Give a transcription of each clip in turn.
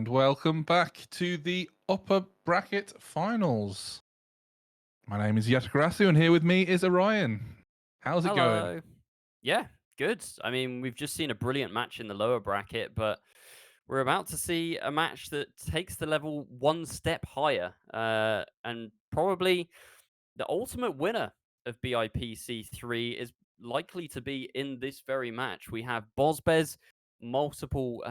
And welcome back to the upper bracket finals. My name is Yatagarasu, and here with me is Orion. How's it going? Hello. Yeah, good. I mean, we've just seen a brilliant match in the lower bracket, but we're about to see a match that takes the level one step higher, and probably the ultimate winner of BIPC 3 is likely to be in this very match. We have bozbez, multiple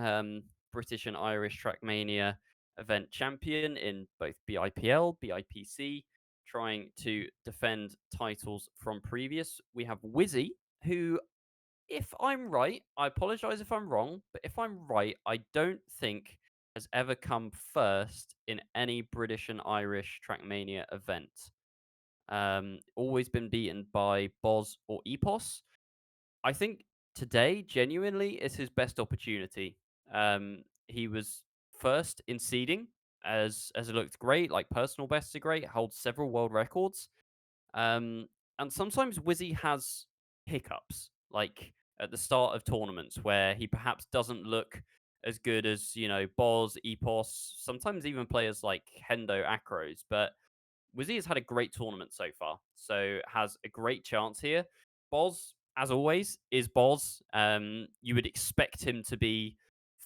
British and Irish Trackmania event champion in both BIPL, BIPC, trying to defend titles from previous. We have Whizzy, who, if I'm right, I apologize if I'm wrong, but if I'm right, I don't think has ever come first in any British and Irish Trackmania event. Always been beaten by Boz or Epos. I think today, genuinely, is his best opportunity. He was first in seeding, as it looked great. Like personal bests are great. Holds several world records. Um, and sometimes Whizzy has hiccups, like at the start of tournaments where he perhaps doesn't look as good as Boz, Epos, sometimes even players like Hendo, Acros, but Whizzy has had a great tournament so far, so has a great chance here. Boz, as always, is Boz. You would expect him to be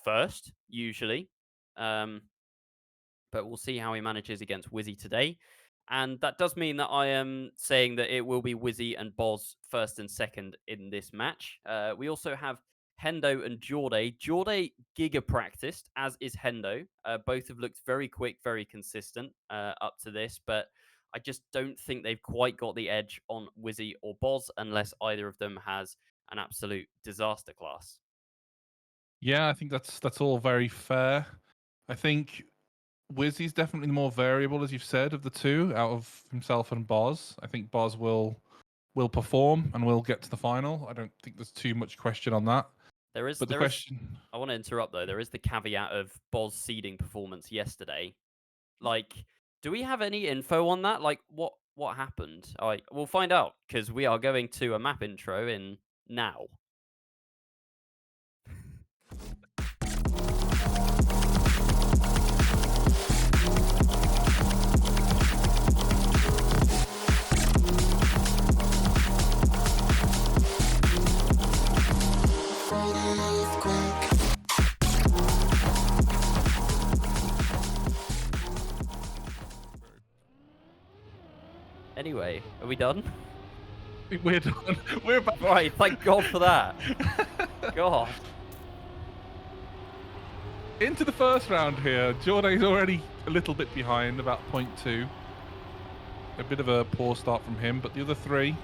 first, usually. Um, but we'll see how he manages against Whizzy today. And that does mean that I am saying that it will be Whizzy and Boz first and second in this match. We also have Hendo and Jorday. Jorday giga practiced, as is Hendo. Both have looked very quick, very consistent up to this, but I just don't think they've quite got the edge on Whizzy or Boz unless either of them has an absolute disaster class. Yeah, I think that's all very fair. I think Wizzy's definitely the more variable, as you've said, of the two out of himself and Boz. I think Boz will perform and will get to the final. I don't think there's too much question on that. There is, But the there is. question, I want to interrupt though. There is the caveat of Boz seeding performance yesterday. Like, do we have any info on that? Like, what happened? All right, we'll find out because we are going to a map intro in now. Anyway, are we done? we're done. We're back. Right, thank God for that. God. Into the first round here. Jorday's already a little bit behind, about 0.2. A bit of a poor start from him, but the other three,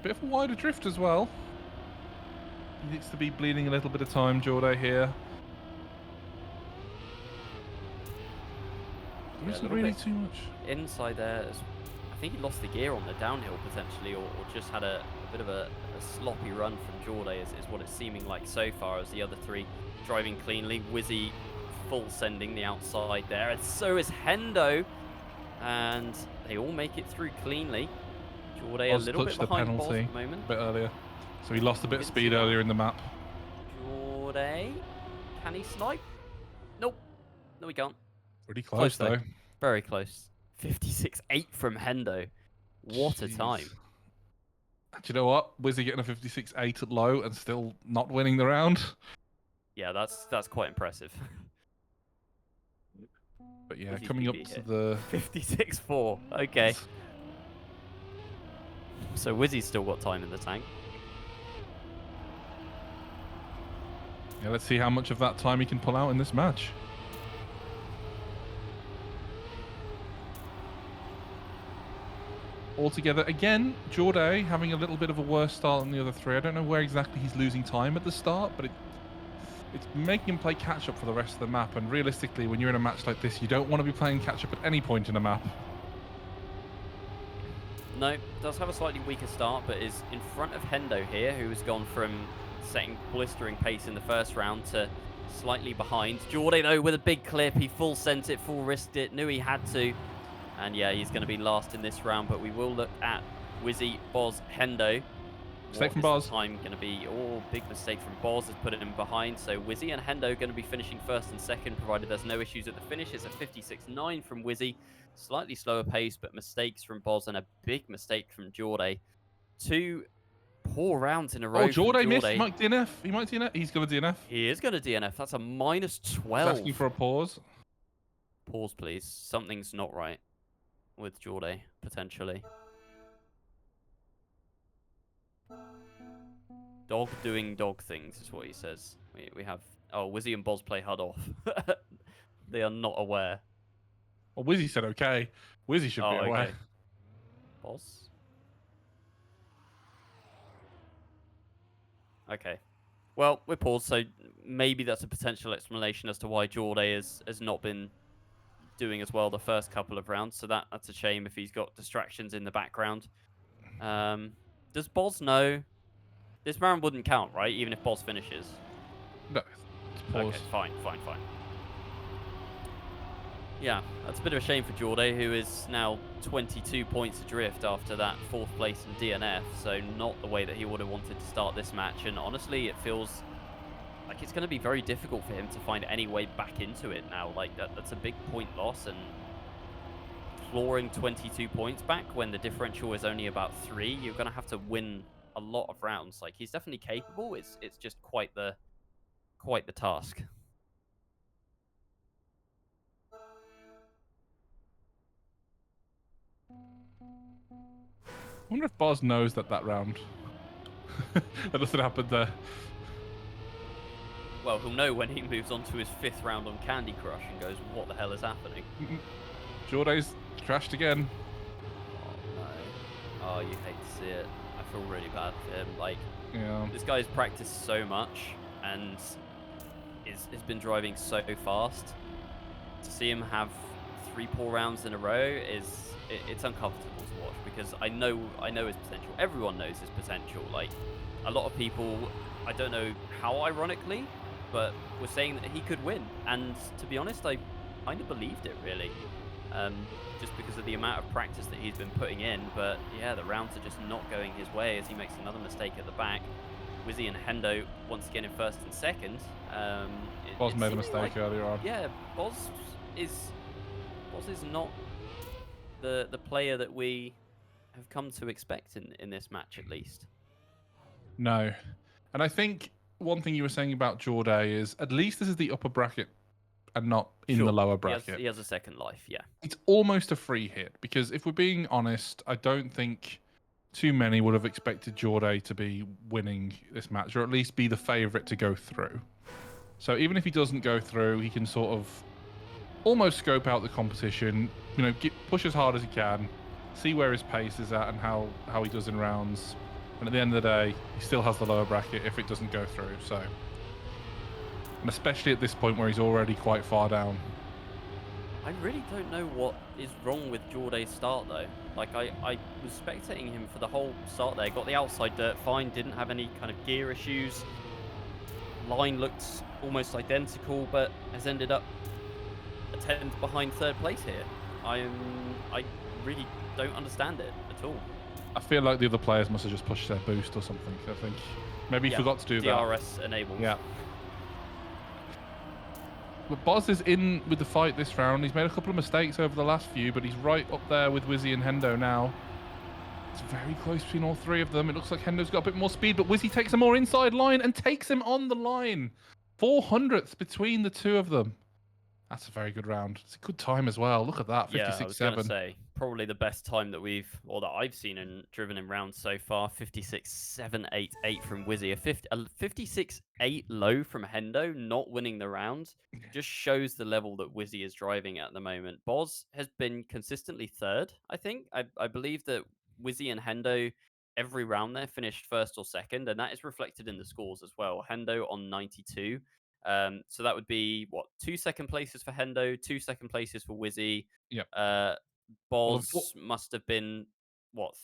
bit of a wider drift as well. He needs to be bleeding a little bit of time, Jorday here. There isn't really too much. Inside there, I think he lost the gear on the downhill potentially, or just had a bit of a sloppy run from Jorday, is what it's seeming like so far, as the other three driving cleanly. Whizzy full sending the outside there, and so is Hendo, and they all make it through cleanly. Jorday a little bit touched the behind Boz penalty at the moment. a bit earlier, so he lost a bit of Didn't see speed that. earlier in the map. Jorday, can he snipe? Nope. No, he can't. Pretty close though. Very close. 56.8 from Hendo. What a time. Do you know what? Whizzy getting a 56.8 at low and still not winning the round. Yeah, that's quite impressive. But yeah, Whizzy's coming up PB to hit. the 56.4. Okay. So Whizzy's still got time in the tank. Yeah, let's see how much of that time he can pull out in this match. Altogether, again, Jorday having a little bit of a worse start than the other three. I don't know where exactly he's losing time at the start, but it's making him play catch-up for the rest of the map. And realistically, when you're in a match like this, you don't want to be playing catch-up at any point in a map. No, does have a slightly weaker start, but is in front of Hendo here, who has gone from setting blistering pace in the first round to slightly behind. Jorday, though, with a big clip. He full sent it, full risked it, knew he had to. And yeah, he's going to be last in this round, but we will look at Whizzy, Boz, Hendo. Mistake What from is the Boz. time going to be? Oh, big mistake from Boz has put him behind. So Whizzy and Hendo going to be finishing first and second, provided there's no issues at the finish. It's a 56.9 from Whizzy. Slightly slower pace, but mistakes from Boz and a big mistake from Jorday. 2 poor rounds in a Oh, row from Jorday missed. He Jorday. might DNF. He might DNF. He's going to DNF. He is going to DNF. That's a minus He's 12. asking for a pause. Pause, please. Something's not right with Jorday, potentially. Dog doing dog things is what he says. We have... Oh, Whizzy and Boz play HUD off. They are not aware. Well, Whizzy said okay. Whizzy should be Oh, aware. okay. Boz? Okay. Well, we're paused, so maybe that's a potential explanation as to why Jorday has not been doing as well the first couple of rounds. So that's a shame if he's got distractions in the background. Does Boz know? This round wouldn't count, right? Even if Boz finishes. No, it's pause. Okay, fine. Yeah, that's a bit of a shame for Jorday, who is now 22 points adrift after that 4th place in DNF. So not the way that he would have wanted to start this match. And honestly, it feels like it's going to be very difficult for him to find any way back into it now. Like that's a big point loss, and clawing 22 points back when the differential is only about 3, you're going to have to win a lot of rounds. Like, he's definitely capable. It's just quite the task. I wonder if Boz knows that round. That nothing happened there. Well, he'll know when he moves on to his 5th round on Candy Crush and goes, what the hell is happening? Jorday's crashed again. Oh, no. Oh, you hate to see it. I feel really bad for him. Like, Yeah. this guy's practiced so much and has been driving so fast. To see him have 3 poor rounds in a row it's uncomfortable to watch, because I know his potential. Everyone knows his potential. Like, a lot of people, I don't know how ironically, but were saying that he could win. And to be honest, I kind of believed it, really. Just because of the amount of practice that he's been putting in. But yeah, the rounds are just not going his way as he makes another mistake at the back. Whizzy and Hendo once again in 1st and 2nd. Boz made a mistake earlier on. Yeah, Boz is not the player that we have come to expect in this match, at least. No. And I think one thing you were saying about Jorday is at least this is the upper bracket and not in the lower bracket. He has a second life, yeah. It's almost a free hit, because if we're being honest, I don't think too many would have expected Jorday to be winning this match, or at least be the favourite to go through. So even if he doesn't go through, he can sort of almost scope out the competition, push as hard as he can, see where his pace is at and how he does in rounds. And at the end of the day, he still has the lower bracket if it doesn't go through. So, and especially at this point where he's already quite far down. I really don't know what is wrong with Jorday's start, though. Like, I was spectating him for the whole start there. Got the outside dirt fine, didn't have any kind of gear issues. Line looked almost identical, but has ended up a 10th behind 3rd place here. I really don't understand it at all. I feel like the other players must have just pushed their boost or something. I think maybe he forgot to do that. DRS enabled. Yeah. But Boz is in with the fight this round. He's made a couple of mistakes over the last few, but he's right up there with Whizzy and Hendo now. It's very close between all 3 of them. It looks like Hendo's got a bit more speed, but Whizzy takes a more inside line and takes him on the line. 400ths between the 2 of them. That's a very good round. It's a good time as well. Look at that, 56.7. Yeah, I was going to say, probably the best time that that I've seen and driven in rounds so far. 56.788 from Whizzy. A 56.8 low from Hendo, not winning the round, just shows the level that Whizzy is driving at the moment. Boz has been consistently 3rd, I think. I believe that Whizzy and Hendo, every round there, finished 1st or 2nd, and that is reflected in the scores as well. Hendo on 92. So that would be, 2 second places for Hendo, 2 second places for Whizzy. Yep. Boz must have been,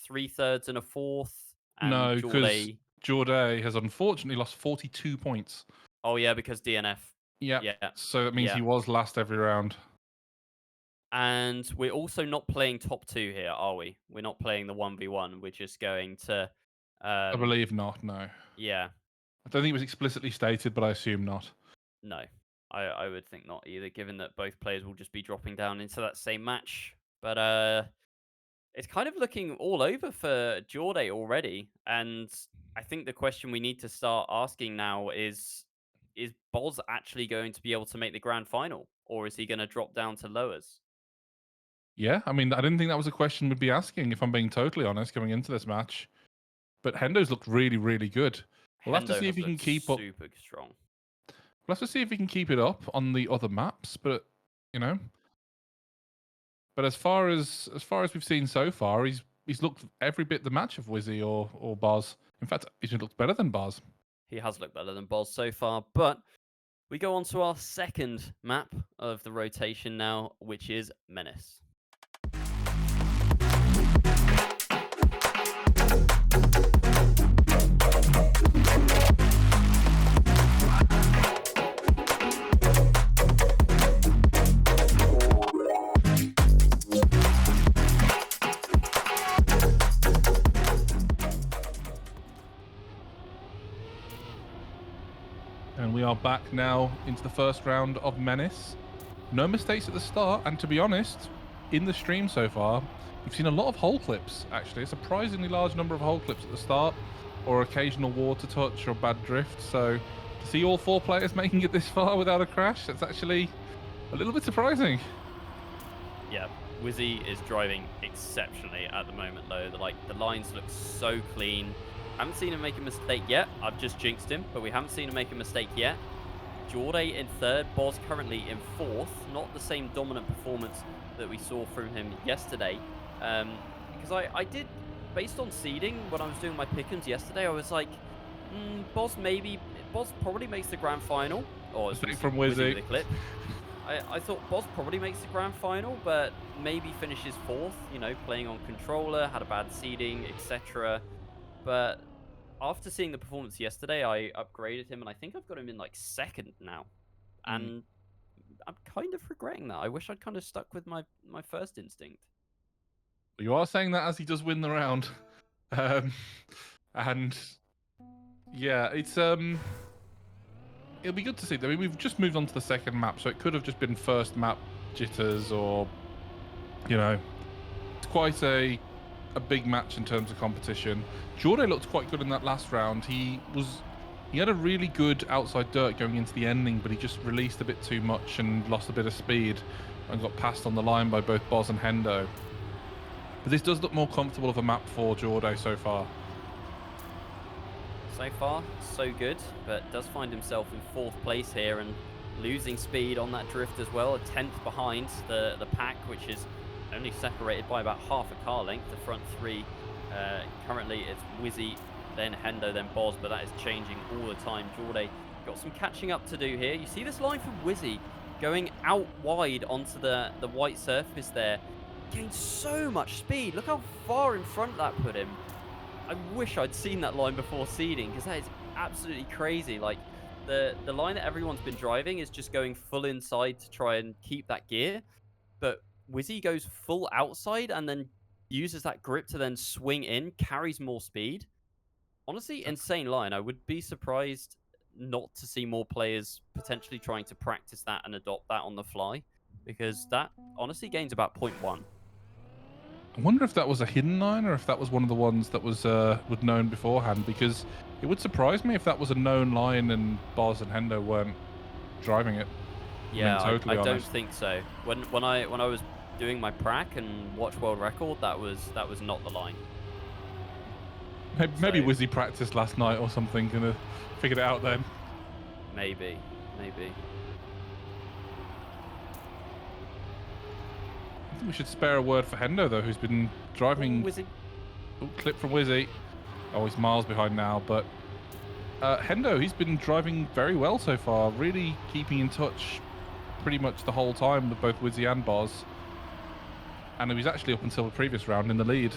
3 thirds and a 4th? And no, because Jorday has unfortunately lost 42 points. Oh, yeah, because DNF. Yeah. So that means he was last every round. And we're also not playing top 2 here, are we? We're not playing the 1v1. We're just going to I believe not, no. Yeah, I don't think it was explicitly stated, but I assume not. no, I would think not either, given that both players will just be dropping down into that same match. But it's kind of looking all over for Jorday already, and I think the question we need to start asking now is Boz actually going to be able to make the grand final, or is he going to drop down to lowers? Yeah, I mean, I didn't think that was a question we'd be asking, if I'm being totally honest, going into this match. But Hendo's looked really, really good. We'll have to Hendo see if has he can looked keep up. super strong. We'll have to see if he can keep it up on the other maps. But you know, but as far as we've seen so far, he's looked every bit the match of Whizzy or Boz. In fact, he's looked better than Boz. He has looked better than Boz so far, but we go on to our second map of the rotation now, which is Menace. And we are back now into the first round of Menace. No mistakes at the start, and to be honest, in the stream so far, we've seen a lot of hole clips, actually. A surprisingly large number of hole clips at the start, or occasional water touch or bad drift. So to see all 4 players making it this far without a crash, that's actually a little bit surprising. Yeah, Whizzy is driving exceptionally at the moment, though. The lines look so clean. Haven't seen him make a mistake yet. I've just jinxed him, but we haven't seen him make a mistake yet. Jorday in third, Boz currently in fourth. Not the same dominant performance that we saw from him yesterday. Because I did, based on seeding, when I was doing my pick'ems yesterday, I was like, Boz probably makes the grand final. Or as we see From Whizzy Whizzy. with the clip. I thought Boz probably makes the grand final, but maybe finishes fourth, you know, playing on controller, had a bad seeding, etc. But after seeing the performance yesterday, I upgraded him, and I think I've got him in like second now. And I'm kind of regretting that. I wish I'd kind of stuck with my first instinct. You are saying that as he does win the round. And yeah, it'll be good to see. I mean, we've just moved on to the second map, so it could have just been first map jitters, or you know, it's quite a big match in terms of competition. Jorday looked quite good in that last round. He had a really good outside dirt going into the ending, but he just released a bit too much and lost a bit of speed and got passed on the line by both Boz and Hendo. But this does look more comfortable of a map for Jorday so far. So far, so good, but does find himself in fourth place here and losing speed on that drift as well. A 10th behind the pack, which is only separated by about half a car length. The front three, currently it's Whizzy, then Hendo, then Boz, but that is changing all the time. Jorday got some catching up to do here. You see this line from Whizzy going out wide onto the white surface there. Gained so much speed. Look how far in front that put him. I wish I'd seen that line before seeding, because that is absolutely crazy. Like, the line that everyone's been driving is just going full inside to try and keep that gear. But Whizzy goes full outside and then uses that grip to then swing in, carries more speed. Honestly, insane line. I would be surprised not to see more players potentially trying to practice that and adopt that on the fly, because that honestly gains about 0.1. I wonder if that was a hidden line or if that was one of the ones that was known beforehand, because it would surprise me if that was a known line and Boz and Hendo weren't driving it. Yeah, I mean, totally I don't honest. think so. When I was doing my prac and watch world record, that was not the line. Maybe So- Whizzy practiced last night or something and figured it out then. Maybe. I think we should spare a word for Hendo, though, who's been driving... Whizzy. Oh, clip from Whizzy. Oh, he's miles behind now, but... Hendo, he's been driving very well so far, really keeping in touch pretty much the whole time with both Whizzy and Boz. And he was actually up until the previous round in the lead.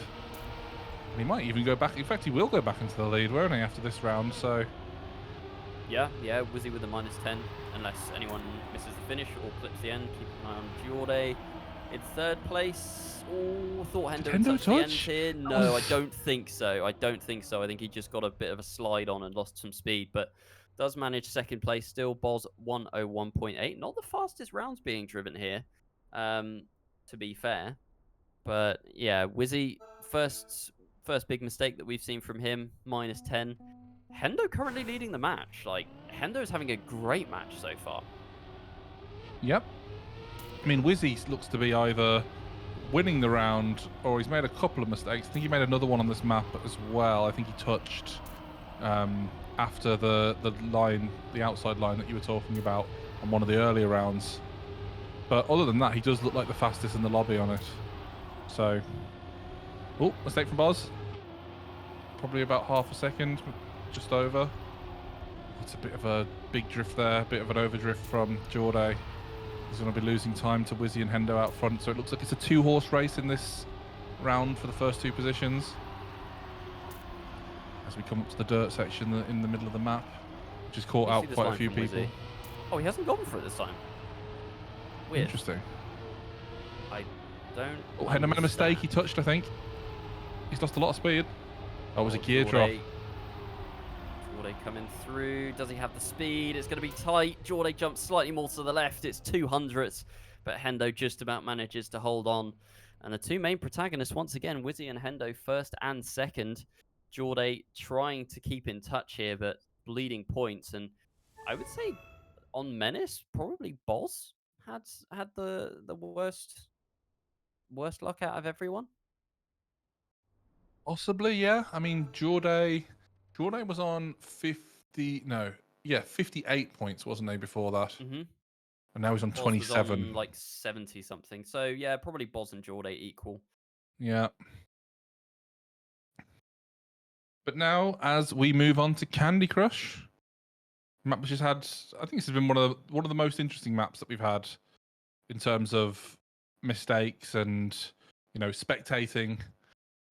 And he might even go back... In fact, he will go back into the lead, won't he, after this round, so... Yeah, Whizzy with a -10, unless anyone misses the finish or clips the end. Keep an eye on Jorday. In third place, oh, thought Did Hendo would Hendo touch the end touch? here. That No, I was... don't think so. I don't think so. I think he just got a bit of a slide on and lost some speed, but does manage second place still. Boz 101.8. Not the fastest rounds being driven here, to be fair. But yeah, Whizzy, first big mistake that we've seen from him, -10. Hendo currently leading the match. Like, Hendo's having a great match so far. Yep. I mean, Whizzy looks to be either winning the round or he's made a couple of mistakes. I think he made another one on this map as well. I think he touched after the line, the outside line that you were talking about on one of the earlier rounds. But other than that, he does look like the fastest in the lobby on it. So, oh, mistake from Boz. Probably about half a second, just over. It's a bit of a big drift there, a bit of an overdrift from Jorday. He's going to be losing time to Whizzy and Hendo out front, so it looks like it's a two-horse race in this round for the first two positions. As we come up to the dirt section in the middle of the map, which has caught out quite a few people. Whizzy. Oh, he hasn't gone for it this time. Weird. Interesting. I don't. Oh, Hendo made a mistake. He touched, I think. He's lost a lot of speed. Oh, it was a gear drop. Jorday coming through. Does he have the speed? It's going to be tight. Jorday jumps slightly more to the left. It's 200s, but Hendo just about manages to hold on. And the two main protagonists, once again, Whizzy and Hendo, first and second. Jorday trying to keep in touch here, but bleeding points. And I would say on Menace, probably Boz had the worst luck out of everyone. Possibly, yeah. I mean, Jorday was on 58 points, wasn't he, before that? Mm-hmm. And now he's on Boz 27. was on like 70 something. So yeah, probably Boz and Jorday equal. Yeah. But now, as we move on to Candy Crush, map which has had, I think this has been one of the most interesting maps that we've had in terms of mistakes and spectating.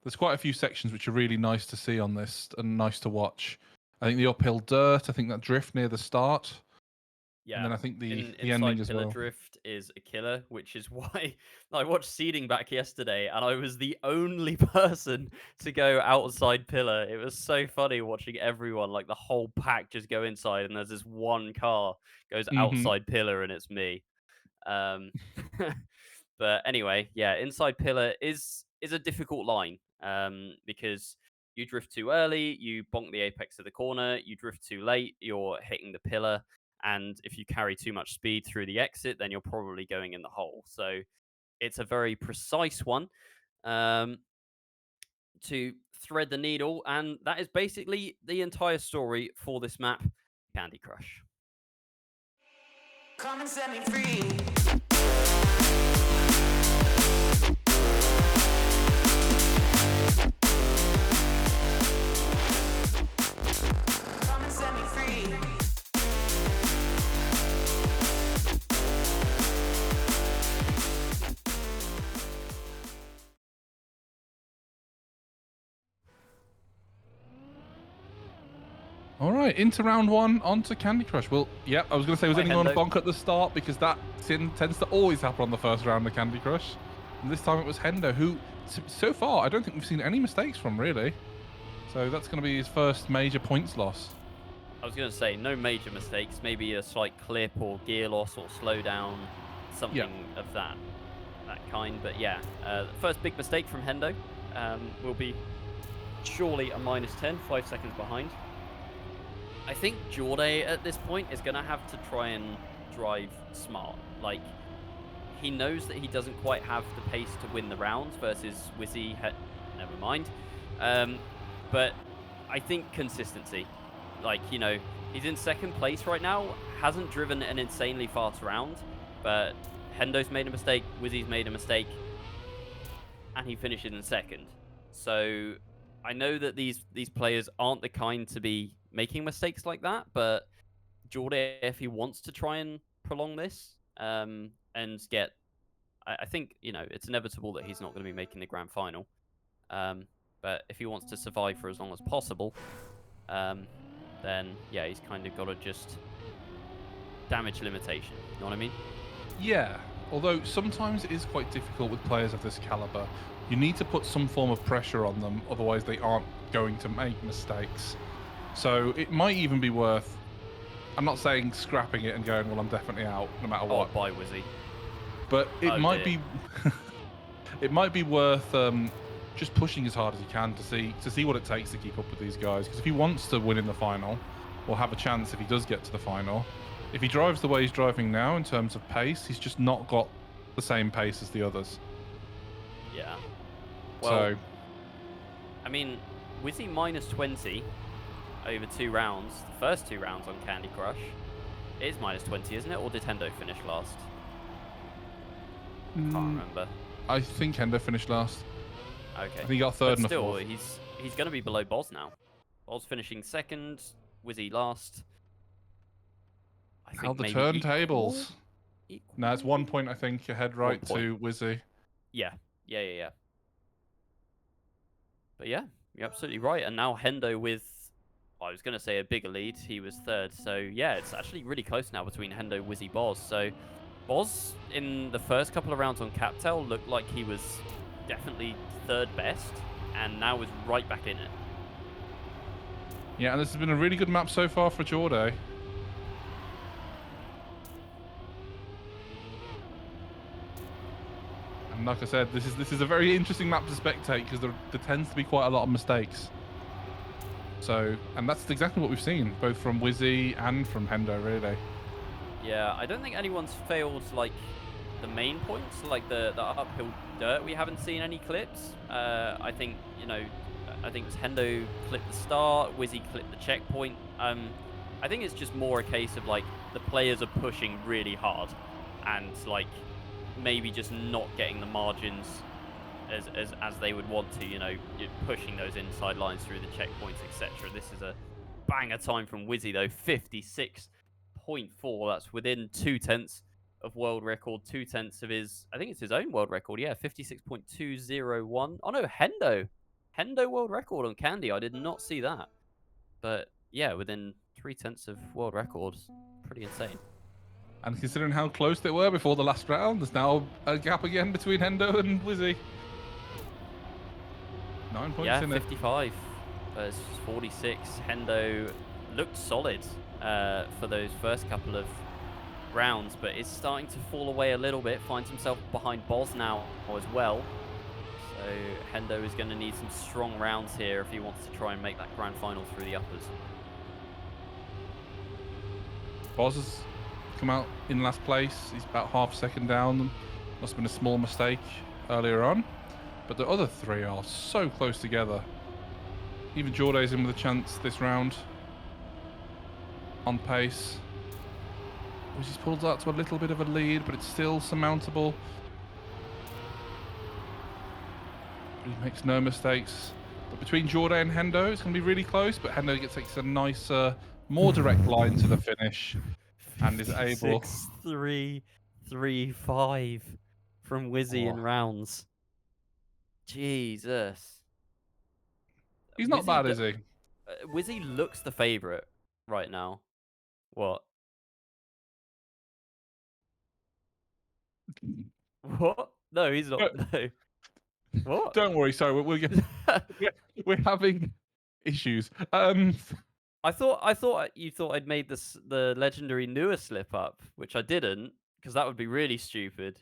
There's quite a few sections which are really nice to see on this and nice to watch. I think the uphill dirt. I think that drift near the start. Yeah, and then I think the inside ending as pillar well. drift is a killer, which is why I watched seeding back yesterday, and I was the only person to go outside pillar. It was so funny watching everyone, like the whole pack, just go inside, and there's this one car goes outside pillar, and it's me. Um, but anyway, yeah, inside pillar is a difficult line because you drift too early, you bonk the apex of the corner. You drift too late, you're hitting the pillar. And if you carry too much speed through the exit, then you're probably going in the hole. So it's a very precise one to thread the needle. And that is basically the entire story for this map, Candy Crush. Come and set me free. Come and set me free. All right, into round one, on to Candy Crush. Well, yeah, I was going to say, was anyone Hendo. bonk at the start? Because that tends to always happen on the first round of Candy Crush. And this time it was Hendo, who, so far, I don't think we've seen any mistakes from, really. So that's going to be his first major points loss. I was going to say, no major mistakes, maybe a slight clip or gear loss or slowdown, something of that kind. But yeah, first big mistake from Hendo will be surely a -10, 5 seconds behind. I think Jorday at this point is going to have to try and drive smart. Like, he knows that he doesn't quite have the pace to win the rounds versus Whizzy. Never mind. But I think consistency. Like, he's in second place right now, hasn't driven an insanely fast round, but Hendo's made a mistake, Whizzy's made a mistake, and he finishes in second. So I know that these players aren't the kind to be making mistakes like that, but Jorday, if he wants to try and prolong this and get, I think, it's inevitable that he's not going to be making the grand final. But if he wants to survive for as long as possible, then yeah, he's kind of got to just damage limitation. You know what I mean? Yeah, although sometimes it is quite difficult with players of this caliber. You need to put some form of pressure on them, otherwise they aren't going to make mistakes. So it might even be worth, I'm not saying scrapping it and going, well, I'm definitely out no matter Oh, what, bye, Whizzy. but it Oh, might dear. be it might be worth just pushing as hard as he can to see what it takes to keep up with these guys. Because if he wants to win in the final, or have a chance if he does get to the final, if he drives the way he's driving now in terms of pace, he's just not got the same pace as the others. Yeah. Well, So I mean, Whizzy minus 20 over 2 rounds. The first 2 rounds on Candy Crush. It is minus 20, isn't it? Or did Hendo finish last? Can't remember. I think Hendo finished last. Okay. I think he got third But and a still, fourth. he's going to be below Boz now. Boz finishing second, Whizzy last. I How think the maybe turntables? equal. No, it's 1 point I think ahead right 1 point. to Whizzy. Yeah. But yeah, you're absolutely right. And now Hendo with, I was going to say a bigger lead. He was third. So yeah, it's actually really close now between Hendo, Whizzy, Boz. So Boz in the first couple of rounds on Captel looked like he was definitely third best, and now is right back in it. Yeah, and this has been a really good map so far for Jorday. And like I said, this is a very interesting map to spectate because there tends to be quite a lot of mistakes. So, and that's exactly what we've seen, both from Whizzy and from Hendo, really. Yeah, I don't think anyone's failed like the main points, like the uphill dirt. We haven't seen any clips. I think I think it was Hendo clipped the start, Whizzy clipped the checkpoint. I think it's just more a case of like the players are pushing really hard, and like maybe just not getting the margins as they would want to. You're pushing those inside lines through the checkpoints, etc. This is a banger time from Whizzy though, 56.4. That's within 2/10 of world record, 2/10 of his, I think it's his own world record. Yeah, 56.201. Oh no, Hendo world record on Candy. I did not see that, but yeah, within 3/10 of world records, pretty insane. And considering how close they were before the last round, there's now a gap again between Hendo and Whizzy. 9 points Yeah, in it. 55 versus 46. Hendo looked solid for those first couple of rounds, but is starting to fall away a little bit. Finds himself behind Boz now as well. So Hendo is going to need some strong rounds here if he wants to try and make that grand final through the uppers. Boz has come out in last place. He's about half a second down. Must have been a small mistake earlier on. But the other three are so close together. Even Jorday's in with a chance this round. On pace. Which has pulled out to a little bit of a lead, but it's still surmountable. He makes no mistakes. But between Jorday and Hendo, it's going to be really close. But Hendo takes a nice, more direct line to the finish. And is able... 56.335 from Whizzy in rounds. Jesus. He's not bad, is he? Whizzy looks the favorite right now. What? What? No, he's not. No. What? Don't worry. Sorry, we're having issues. I thought you thought I'd made the legendary newer slip up, which I didn't, because that would be really stupid.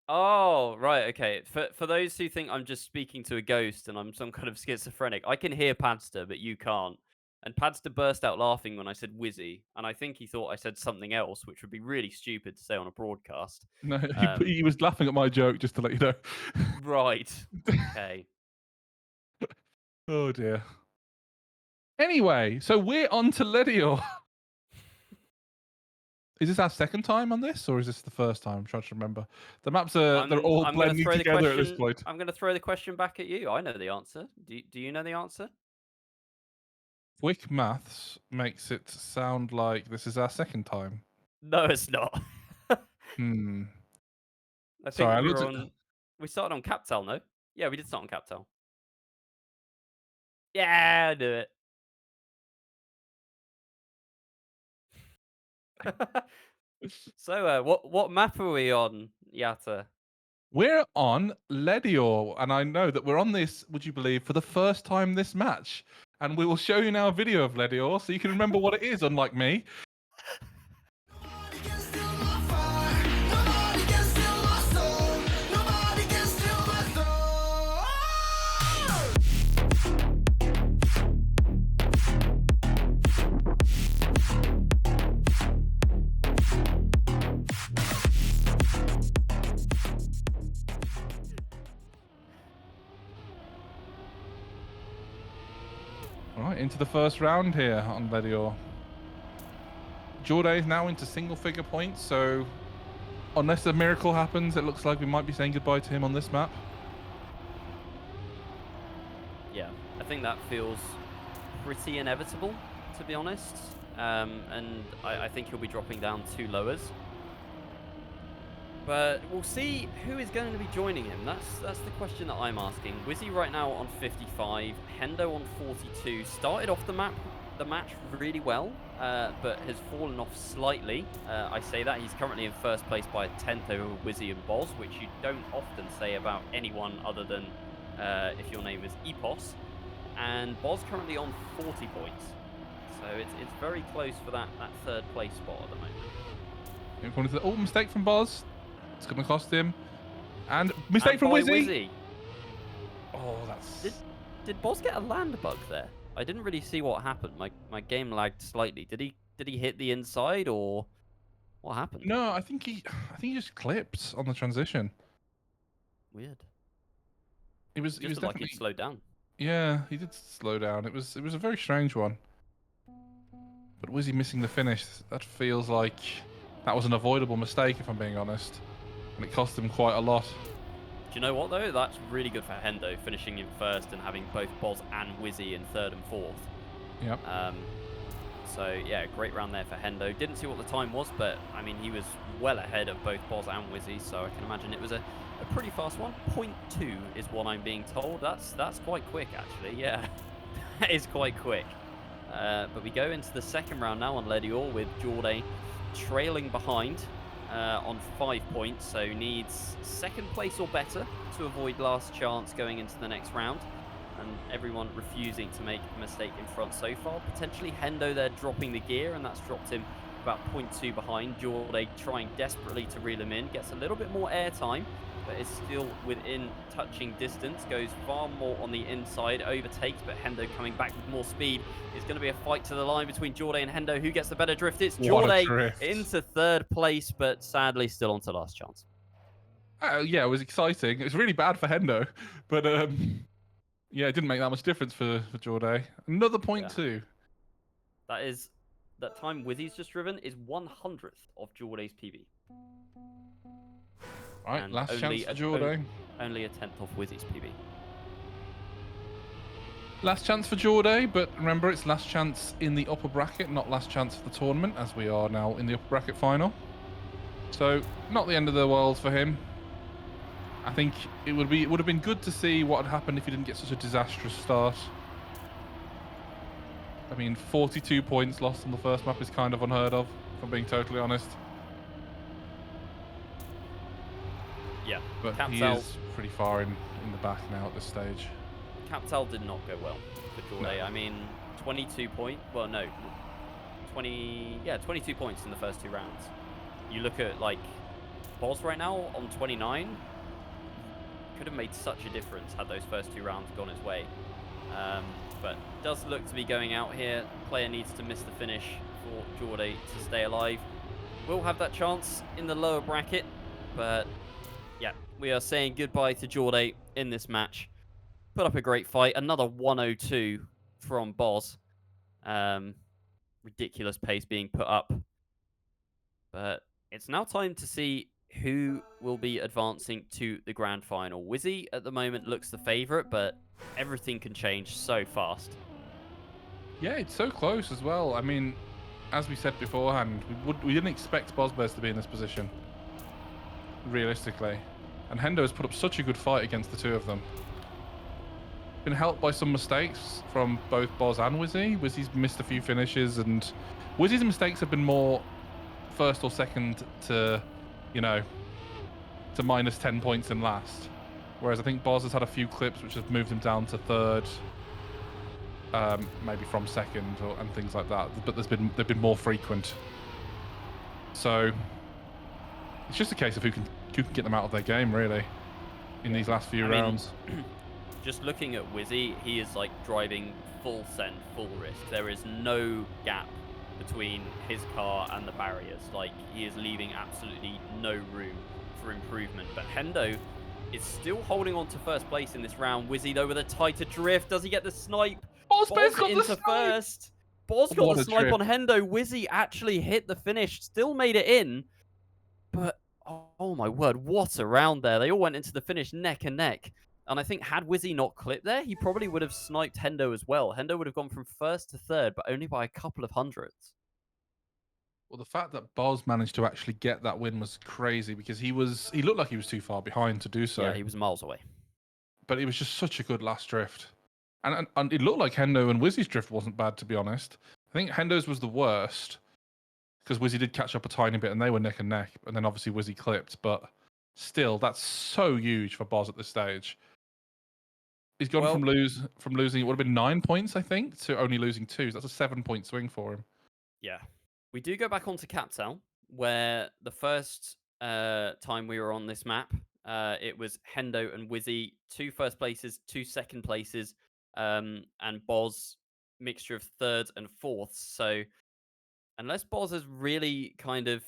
Oh, right, okay. For those who think I'm just speaking to a ghost and I'm some kind of schizophrenic, I can hear Padster, but you can't. And Padster burst out laughing when I said Whizzy, and I think he thought I said something else, which would be really stupid to say on a broadcast. No, he was laughing at my joke, just to let you know. Right. Okay. Oh dear. Anyway, so we're on to Ledior. Is this our second time on this, or is this the first time? I'm trying to remember. The maps are they're all I'm gonna blending throw the together at this question. point. I'm going to throw the question back at you. I know the answer. Do you know the answer? Quick maths makes it sound like this is our second time. No, it's not. Hmm. I Sorry, think I we looked were at... on. We started on Captel, no? Yeah, we did start on Captel. Yeah, I knew it. So, what map are we on, Yatta? We're on Ledior, and I know that we're on this, would you believe, for the first time this match. And we will show you now a video of Ledior so you can remember what it is, unlike me. Nobody can steal my fire. Nobody can steal my soul. Nobody can steal my soul. All right, into the first round here on Ledior. Jorday is now into single-figure points, so unless a miracle happens, it looks like we might be saying goodbye to him on this map. Yeah, I think that feels pretty inevitable, to be honest. And I think he'll be dropping down 2 lowers. But we'll see who is going to be joining him. That's the question that I'm asking. Whizzy right now on 55, Hendo on 42. Started off the match really well, but has fallen off slightly. I say that he's currently in first place by a 10th over Whizzy and Boz, which you don't often say about anyone other than if your name is Epos. And Boz currently on 40 points. So it's very close for that third place spot at the moment. Oh, mistake from Boz. It's going to cost him. And mistake from by Whizzy. Oh, that's... Did Boz get a land bug there? I didn't really see what happened. My game lagged slightly. Did he hit the inside or what happened? No, I think he just clipped on the transition. Weird. It was Just definitely... like he slowed down. Yeah, he did slow down. It was a very strange one. But Whizzy missing the finish, that feels like that was an avoidable mistake, if I'm being honest. And it cost him quite a lot. Do you know what though? That's really good for Hendo, finishing in first and having both Boz and Whizzy in third and fourth. Yep. So yeah, great round there for Hendo. Didn't see what the time was, but I mean he was well ahead of both Boz and Whizzy, so I can imagine it was a pretty fast one. 0.2 is what I'm being told. That's quite quick actually. Yeah, that is quite quick. But we go into the second round now on Ledior with Jorday trailing behind on 5 points, so needs second place or better to avoid last chance going into the next round. And everyone refusing to make a mistake in front so far. Potentially Hendo there dropping the gear, and that's dropped him about 0.2 behind. Jorday trying desperately to reel him in, gets a little bit more airtime, but is still within touching distance, goes far more on the inside, overtakes, but Hendo coming back with more speed. It's going to be a fight to the line between Jorday and Hendo. Who gets the better drift? It's Jorday into third place, but sadly still on to last chance. Yeah, it was exciting. It was really bad for Hendo, but yeah, it didn't make that much difference for Jorday. Another 0.2. That time Whizzy's just driven is 100th of Jorday's PB. Right, And last chance for Jorday. Only a 10th of Whizzy's PB. Last chance for Jorday, but remember it's last chance in the upper bracket, not last chance for the tournament, as we are now in the upper bracket final. So, not the end of the world for him. I think it would have been good to see what had happened if he didn't get such a disastrous start. I mean, 42 points lost on the first map is kind of unheard of, if I'm being totally honest. Yeah, But he is pretty far in the back now at this stage. Captal did not go well for Jorday. No. I mean, 22 points. Well, no, 22 points in the first 2 rounds. You look at like Boz right now on 29. Could have made such a difference had those first 2 rounds gone his way. But does look to be going out here. Player needs to miss the finish for Jorday to stay alive. Will have that chance in the lower bracket, but yeah, we are saying goodbye to Jorday in this match. Put up a great fight. Another 102 from Boz. Ridiculous pace being put up. But it's now time to see who will be advancing to the grand final. Whizzy at the moment looks the favourite, but everything can change so fast. Yeah, it's so close as well. I mean, as we said beforehand, we didn't expect bozbez to be in this position, realistically. And Hendo has put up such a good fight against the two of them. Been helped by some mistakes from both Boz and Whizzy. Whizzy's missed a few finishes, and Whizzy's mistakes have been more first or second to, you know, to minus 10 points in last. Whereas I think Boz has had a few clips which have moved him down to third, maybe from second and things like that. But they've been more frequent. So it's just a case of who can get them out of their game, really, in these last few rounds. Just looking at Whizzy, he is like driving full send, full risk. There is no gap between his car and the barriers. Like, he is leaving absolutely no room for improvement. But Hendo is still holding on to first place in this round. Whizzy, though, with a tighter drift. Does he get the snipe? bozbez got into the snipe! first. Boz got What the a snipe drift. on Hendo. Whizzy actually hit the finish, still made it in. But, oh my word, what a round there. They all went into the finish neck and neck. And I think had Whizzy not clipped there, he probably would have sniped Hendo as well. Hendo would have gone from first to third, but only by a couple of hundredths. Well, the fact that Boz managed to actually get that win was crazy because he looked like he was too far behind to do so. Yeah, he was miles away. But it was just such a good last drift. And it looked like Hendo and Whizzy's drift wasn't bad, to be honest. I think Hendo's was the worst because Whizzy did catch up a tiny bit and they were neck and neck. And then obviously Whizzy clipped. But still, that's so huge for Boz at this stage. He's gone from losing, it would have been 9 points, I think, to only losing 2. That's a 7-point swing for him. Yeah. We do go back onto Captel, where the first time we were on this map, it was Hendo and Whizzy, 2 first places, 2 second places, and Boz, mixture of thirds and fourths. So unless Boz has really kind of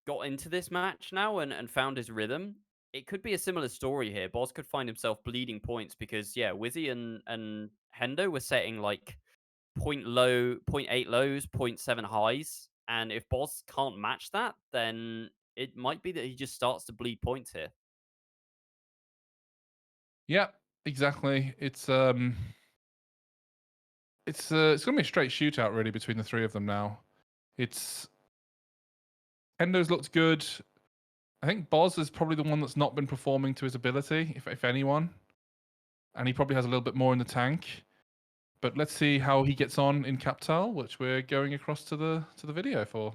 got into this match now and found his rhythm, it could be a similar story here. Boz could find himself bleeding points because, yeah, Whizzy and Hendo were setting like 0.8 lows, 0.7 highs. And if Boz can't match that, then it might be that he just starts to bleed points here. Yeah, exactly. It's gonna be a straight shootout really between the 3 of them now. Hendo's looked good. I think Boz is probably the one that's not been performing to his ability, if anyone. And he probably has a little bit more in the tank. But let's see how he gets on in Captal, which we're going across to the video for.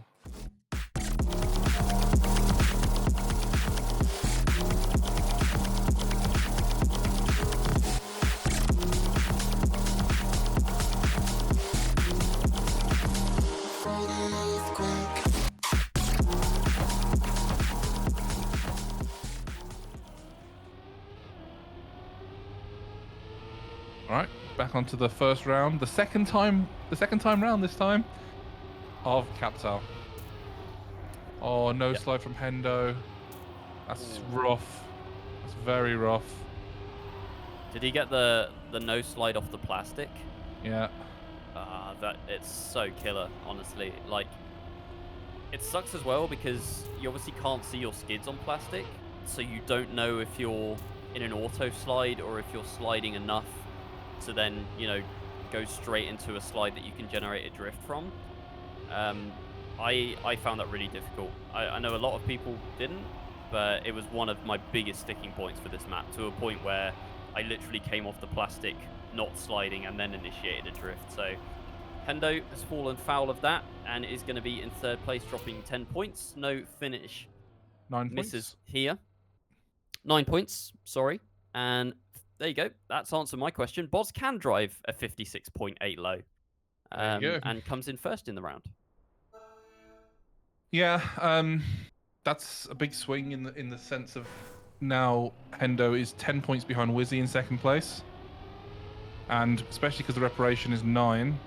All right, back onto the first round. The second time round this time of Captal. Oh, no slide from Hendo. That's rough. That's very rough. Did he get the no slide off the plastic? Yeah. That it's so killer, honestly. Like, it sucks as well because you obviously can't see your skids on plastic, so you don't know if you're in an auto slide or if you're sliding enough to then, you know, go straight into a slide that you can generate a drift from. I found that really difficult. I know a lot of people didn't, but it was one of my biggest sticking points for this map, to a point where I literally came off the plastic, not sliding, and then initiated a drift. So Hendo has fallen foul of that and is going to be in third place, dropping 10 points. No finish. 9 points. Misses here. 9 points, sorry. And there you go. That's answered my question. Boz can drive a 56.8 low. There you go. And comes in first in the round. Yeah, that's a big swing in the sense of now Hendo is 10 points behind Whizzy in second place. And especially because the reparation is 9.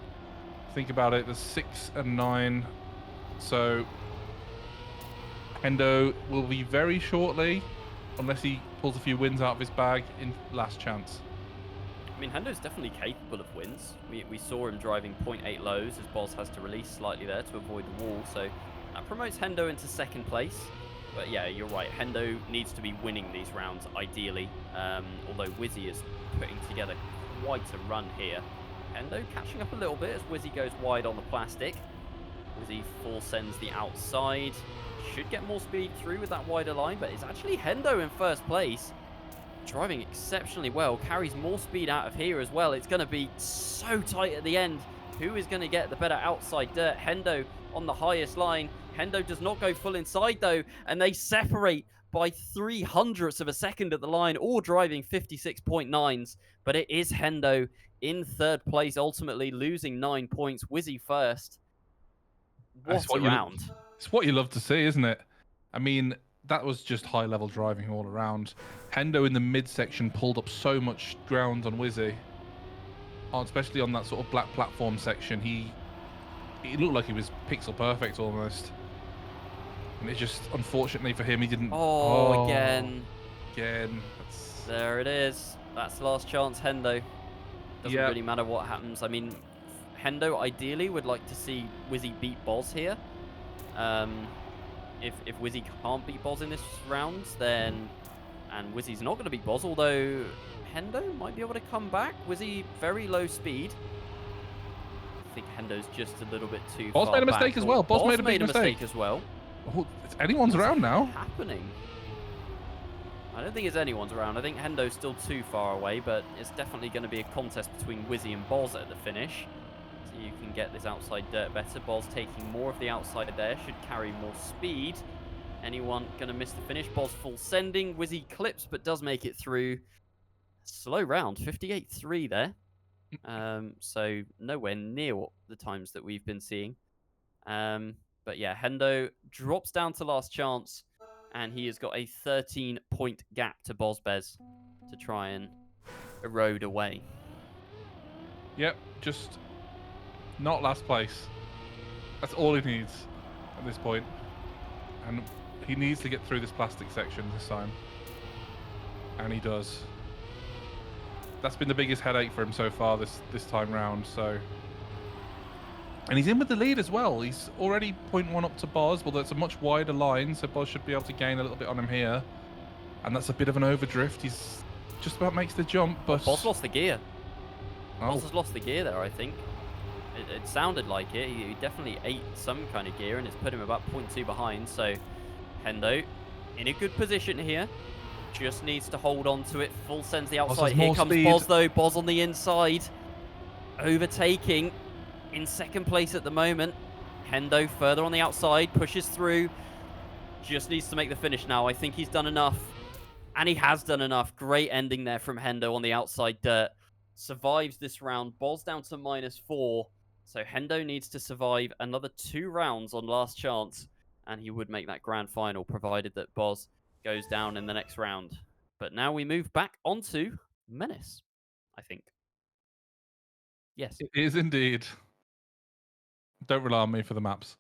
Think about it, there's 6 and 9. So Hendo will be very shortly, unless he pulls a few wins out of his bag, in last chance. I mean, Hendo's definitely capable of wins. We saw him driving 0.8 lows as Boz has to release slightly there to avoid the wall. So that promotes Hendo into second place. But yeah, you're right. Hendo needs to be winning these rounds, ideally. Although Whizzy is putting together quite a run here. Hendo catching up a little bit as Whizzy goes wide on the plastic. Whizzy full sends the outside. Should get more speed through with that wider line, but it's actually Hendo in first place. Driving exceptionally well, carries more speed out of here as well. It's going to be so tight at the end. Who is going to get the better outside dirt? Hendo on the highest line. Hendo does not go full inside though, and they separate by 300ths of a second at the line, all driving 56.9s. But it is Hendo in third place, ultimately losing 9 points. Whizzy first. That's What a round. It's what you love to see, isn't it? I mean, that was just high-level driving all around. Hendo in the midsection pulled up so much ground on Whizzy, especially on that sort of black platform section. He looked like he was pixel perfect almost. And it just, unfortunately for him, he didn't... Oh, again. Again. There it is. That's last chance, Hendo. Doesn't really matter what happens. I mean, Hendo ideally would like to see Whizzy beat Boz here. If Whizzy can't beat Boz in this round, then... And Whizzy's not going to beat Boz, although Hendo might be able to come back. Whizzy, very low speed. I think Hendo's just a little bit too far Boz made a mistake back. as well. Boz made a big mistake as well. Oh, it's anyone's round now. Happening? I don't think it's anyone's round. I think Hendo's still too far away, but it's definitely going to be a contest between Whizzy and Boz at the finish. So you can get this outside dirt better. Boz taking more of the outside there, should carry more speed. Anyone going to miss the finish? Boz full sending. Whizzy clips, but does make it through. Slow round, 58.3 there. So nowhere near what the times that we've been seeing. But yeah, Hendo drops down to last chance, and he has got a 13-point gap to bozbez to try and erode away. Yep, just not last place. That's all he needs at this point. And he needs to get through this plastic section this time. And he does. That's been the biggest headache for him so far this time round, so... And he's in with the lead as well. He's already 0.1 up to Boz, although it's a much wider line, so Boz should be able to gain a little bit on him here. And that's a bit of an overdrift. He's just about makes the jump, but... Boz lost the gear. Oh. Boz has lost the gear there, I think. It sounded like it. He definitely ate some kind of gear, and it's put him about 0.2 behind, so... Hendo in a good position here. Just needs to hold on to it. Full sends the outside. Here comes speed. Boz, though. Boz on the inside. Overtaking. In second place at the moment. Hendo further on the outside, pushes through. Just needs to make the finish now. I think he's done enough. And he has done enough. Great ending there from Hendo on the outside dirt. Survives this round. Boz down to -4. So Hendo needs to survive another 2 rounds on last chance. And he would make that grand final, provided that Boz goes down in the next round. But now we move back onto Menace, I think. Yes. It is indeed. Don't rely on me for the maps.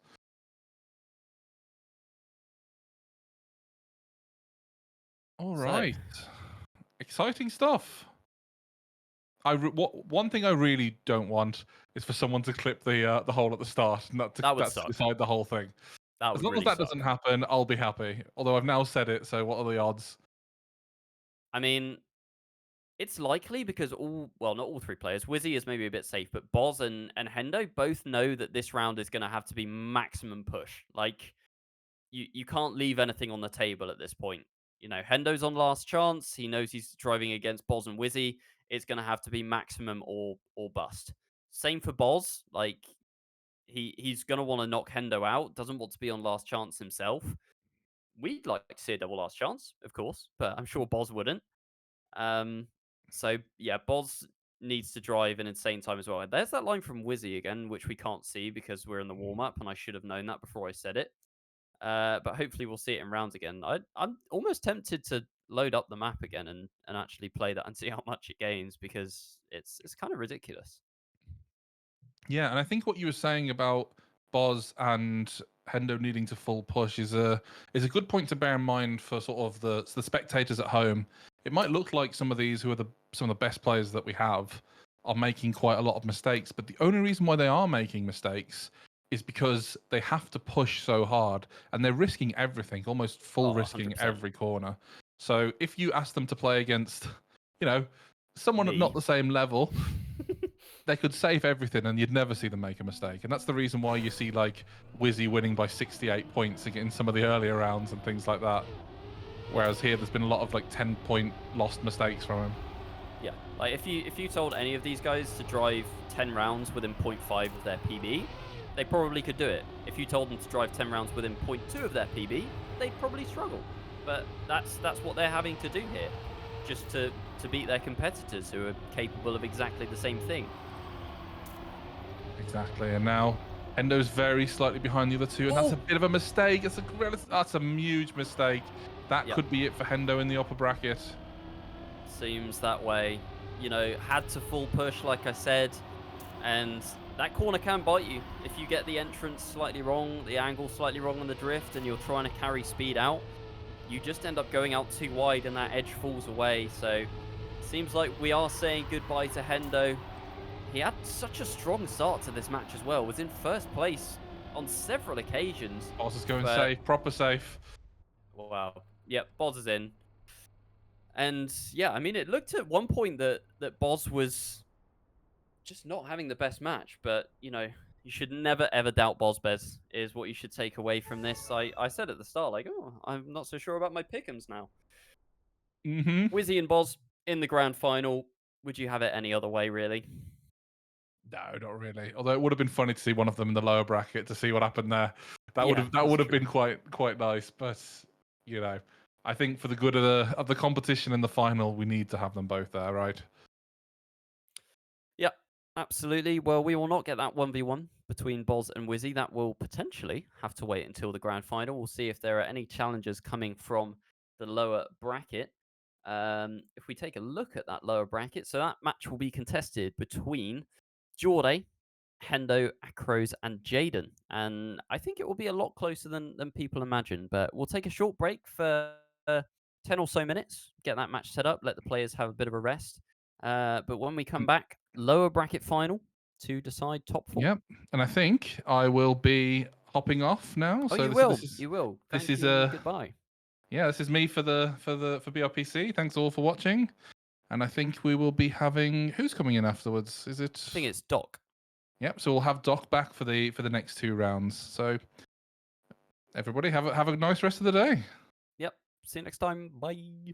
All right. Exciting stuff. One thing I really don't want is for someone to clip the hole at the start, and that's suck. decide the whole thing. That would As long really as that suck. doesn't happen, I'll be happy. Although I've now said it, so what are the odds? I mean, it's likely because not all 3 players. Whizzy is maybe a bit safe, but Boz and Hendo both know that this round is going to have to be maximum push. Like, you can't leave anything on the table at this point. You know, Hendo's on last chance. He knows he's driving against Boz and Whizzy. It's going to have to be maximum or bust. Same for Boz. Like, he's going to want to knock Hendo out. Doesn't want to be on last chance himself. We'd like to see a double last chance, of course, but I'm sure Boz wouldn't. So yeah, Boz needs to drive an insane time as well. And there's that line from Whizzy again, which we can't see because we're in the warm-up, and I should have known that before I said it. But hopefully we'll see it in rounds again. I'm almost tempted to load up the map again and actually play that and see how much it gains, because it's kind of ridiculous. Yeah, and I think what you were saying about Boz and Hendo needing to full push is a good point to bear in mind for sort of the spectators at home. It might look like some of these who are some of the best players that we have are making quite a lot of mistakes, but the only reason why they are making mistakes is because they have to push so hard, and they're risking everything, almost full risking 100%. every corner. So if you ask them to play against, someone at not the same level, they could save everything and you'd never see them make a mistake. And that's the reason why you see like Whizzy winning by 68 points in some of the earlier rounds and things like that. Whereas here there's been a lot of like 10-point lost mistakes from him. Yeah, like if you told any of these guys to drive 10 rounds within 0.5 of their PB, they probably could do it. If you told them to drive 10 rounds within 0.2 of their PB, they'd probably struggle. But that's what they're having to do here, just to beat their competitors who are capable of exactly the same thing. Exactly, and now Hendo's very slightly behind the other two, and that's a bit of a mistake. That's a huge mistake. That Yep. could be it for Hendo in the upper bracket. Seems that way. You know, had to full push, like I said, and that corner can bite you. If you get the entrance slightly wrong, the angle slightly wrong on the drift, and you're trying to carry speed out, you just end up going out too wide and that edge falls away. So seems like we are saying goodbye to Hendo. He had such a strong start to this match as well. Was in first place on several occasions. Boz is going but- safe, proper safe. Wow. Yep, Boz is in. And yeah, I mean, it looked at one point that Boz was just not having the best match, but you know, you should never ever doubt bozbez is what you should take away from this. I said at the start, like, oh, I'm not so sure about my pick'ems now. Mm-hmm. Whizzy and Boz in the grand final. Would you have it any other way, really? No, not really. Although it would have been funny to see one of them in the lower bracket to see what happened there. That would Yeah, have that's would have true. been quite nice. But you know, I think for the good of the competition in the final, we need to have them both there, right? Yep, absolutely. Well, we will not get that 1v1 between Boz and Whizzy. That will potentially have to wait until the grand final. We'll see if there are any challenges coming from the lower bracket. If we take a look at that lower bracket, so that match will be contested between Jorday, Hendo, Acros, and Jaden. And I think it will be a lot closer than people imagine. But we'll take a short break for 10 or so minutes, get that match set up, let the players have a bit of a rest. But when we come back, lower bracket final to decide top 4. Yep. And I think I will be hopping off now. Oh, So you this, will. this is You will. this Thank is you and a goodbye. yeah. This is me for BIPC. Thanks all for watching. And I think we will be having who's coming in afterwards? Is it? I think it's Doc. Yep. So we'll have Doc back for the next 2 rounds. So everybody have a nice rest of the day. Yep. See you next time. Bye.